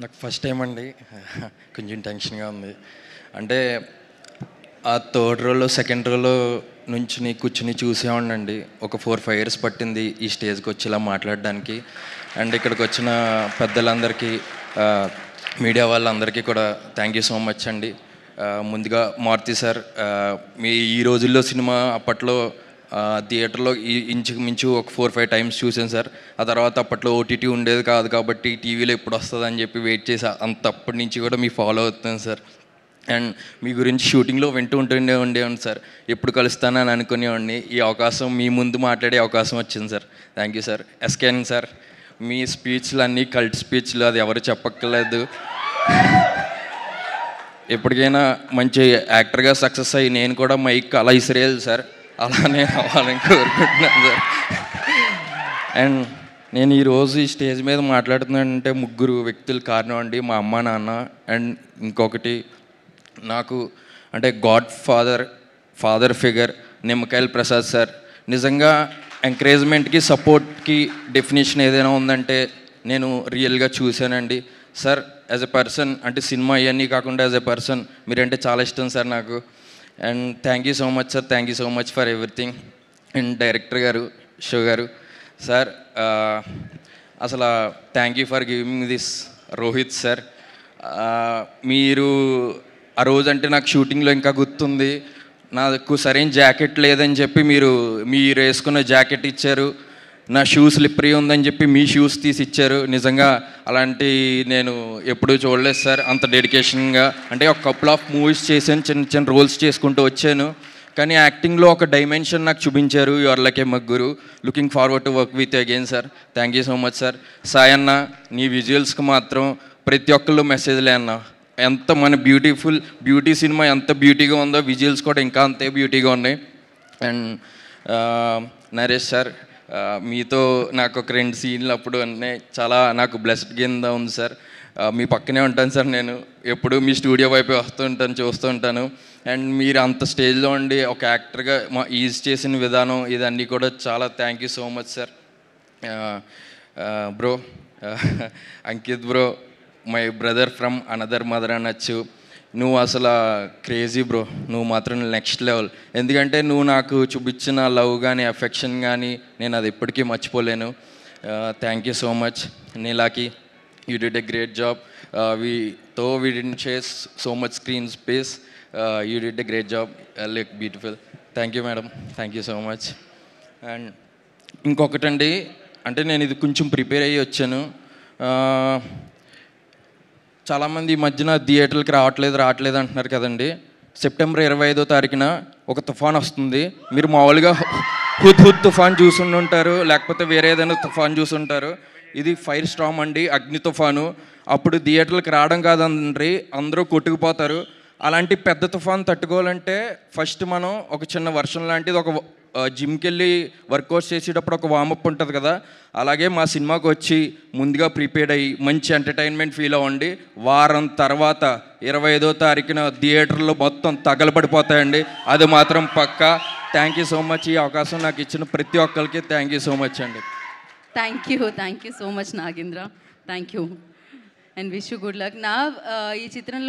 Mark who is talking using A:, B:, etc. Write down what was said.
A: నాకు first time అండి. కొంచెం టెన్షన్గా ఉంది. అంటే ఆ థర్డ్ రోలో సెకండ్ రోలో నుంచి కూర్చుని చూసేవాడినండి. ఒక 4-5 ఇయర్స్ పట్టింది ఈ స్టేజ్కి వచ్చి ఇలా మాట్లాడడానికి. అండ్ ఇక్కడికి వచ్చిన పెద్దలందరికీ, మీడియా వాళ్ళందరికీ కూడా థ్యాంక్ యూ సో మచ్ అండి. ముందుగా మారుతి సార్, మీ ఈ రోజుల్లో సినిమా అప్పట్లో థియేటర్లో ఇంచుమించు ఒక 4-5 టైమ్స్ చూసాను సార్. ఆ తర్వాత అప్పట్లో ఓటీటీ ఉండేది కాదు కాబట్టి టీవీలో ఎప్పుడు వస్తుందని చెప్పి వెయిట్ చేసి అప్పటి నుంచి కూడా మీ ఫాలో అవుతాను సార్. అండ్ మీ గురించి షూటింగ్లో వింటూ ఉండేవాడిని సార్. ఎప్పుడు కలుస్తానని అనుకునేవాడిని. ఈ అవకాశం మీ ముందు మాట్లాడే అవకాశం వచ్చింది sir. Thank you sir. SKN sir, మీ స్పీచ్లు అన్నీ కల్ట్ స్పీచ్లు, అది ఎవరు చెప్పక్కర్లేదు. ఎప్పటికైనా మంచి యాక్టర్గా సక్సెస్ అయ్యి నేను కూడా మైక్ అలా ఇసిరేయాలి సార్. అలానే అవ్వాలని కోరుకుంటున్నాను సార్. అండ్ నేను ఈరోజు ఈ స్టేజ్ మీద మాట్లాడుతున్నానంటే ముగ్గురు వ్యక్తులు కారణం అండి. మా అమ్మ, నాన్న, అండ్ ఇంకొకటి నాకు అంటే గాడ్ ఫాదర్ ఫిగర్ నిమ్మకాయల ప్రసాద్ సార్. నిజంగా ఎంకరేజ్మెంట్కి, సపోర్ట్కి డెఫినేషన్ ఏదైనా ఉందంటే నేను రియల్గా చూశానండి సార్. యాజ్ ఎ పర్సన్, అంటే సినిమా ఇవన్నీ కాకుండా యాజ్ ఎ పర్సన్ మీరంటే చాలా ఇష్టం సార్ నాకు. And thank you so much sir. Thank you so much for everything. And director గారు, షో గారు సార్, అసలు thank you for giving this. Rohit sir, మీరు ఆ రోజంటే నాకు షూటింగ్లో ఇంకా గుర్తుంది. నాకు సరైన జాకెట్ లేదని చెప్పి మీరు వేసుకున్న జాకెట్ ఇచ్చారు. నా షూస్ స్లిప్పరీ ఉందని చెప్పి మీ షూస్ తీసి ఇచ్చారు. నిజంగా అలాంటి నేను ఎప్పుడూ చూడలేదు సార్, అంత డెడికేషన్గా. అంటే ఒక కపుల్ ఆఫ్ మూవీస్ చేశాను, చిన్న చిన్న రోల్స్ చేసుకుంటూ వచ్చాను. కానీ యాక్టింగ్లో ఒక డైమెన్షన్ నాకు చూపించారు. యు ఆర్ లైక్ ఏ మగ్గురు. Looking forward to work with again sir. Thank you so much sir. Sayanna, నీ విజువల్స్కి మాత్రం ప్రతి ఒక్కళ్ళు మెసేజ్లే అన్న. ఎంత మన బ్యూటీ సినిమా ఎంత బ్యూటీగా ఉందో, విజువల్స్ కూడా ఇంకా అంతే బ్యూటీగా ఉన్నాయి. అండ్ నరేష్ సార్, మీతో నాకు ఒక 2 సీన్లు అప్పుడు అన్నీ చాలా నాకు బ్లెస్డ్ కింద ఉంది సార్. మీ పక్కనే ఉంటాను సార్. నేను ఎప్పుడు మీ స్టూడియో వైపు వస్తూ ఉంటాను, చూస్తూ ఉంటాను. అండ్ మీరు అంత స్టేజ్లో ఉండి ఒక యాక్టర్గా ఈజ్ చేసిన విధానం, ఇదన్నీ కూడా చాలా thank you so much sir. Bro Ankit bro, my brother from another mother అనొచ్చు. నువ్వు అసలు క్రేజీ బ్రో. నువ్వు మాత్రం నెక్స్ట్ లెవెల్. ఎందుకంటే నువ్వు నాకు చూపించిన లవ్ కానీ, అఫెక్షన్ కానీ నేను అది ఎప్పటికీ మర్చిపోలేను. Thank you so much. నీలాకి, you did a great job. We didn't share so much screen space. You did a great job. Look beautiful. Thank you madam. Thank you so much. And ఇంకొకటండి, అంటే నేను ఇది కొంచెం prepare అయ్యి వచ్చాను. చాలామంది ఈ మధ్యన థియేటర్కి రావట్లేదు అంటున్నారు కదండి. సెప్టెంబర్ 25వ తారీఖున ఒక తుఫాన్ వస్తుంది. మీరు మామూలుగా హుద్ తుఫాన్ చూసుంటారు, లేకపోతే వేరే ఏదైనా తుఫాన్ చూసుంటారు. ఇది ఫైర్ స్టార్మ్ అండి, అగ్ని తుఫాను. అప్పుడు థియేటర్కి రావడం కాదండి, అందరూ కొట్టుకుపోతారు. అలాంటి పెద్ద తుఫాన్ తట్టుకోవాలంటే ఫస్ట్ మనం ఒక చిన్న వర్షం లాంటిది, ఒక జిమ్కి వెళ్ళి వర్కౌట్స్ చేసేటప్పుడు ఒక వామప్ ఉంటుంది కదా, అలాగే మా సినిమాకి వచ్చి ముందుగా ప్రిపేర్డ్ అయ్యి మంచి ఎంటర్టైన్మెంట్ ఫీల్ అవ్వండి. వారం తర్వాత 25వ తారీఖున థియేటర్లో మొత్తం తగలబడిపోతాయండి, అది మాత్రం పక్కా. Thank you so much. ఈ అవకాశం నాకు ఇచ్చిన ప్రతి ఒక్కరికి థ్యాంక్ యూ సో మచ్ అండి.
B: Thank you so much Nagendra. Thank you and wish you good luck. ఈ చిత్రంలో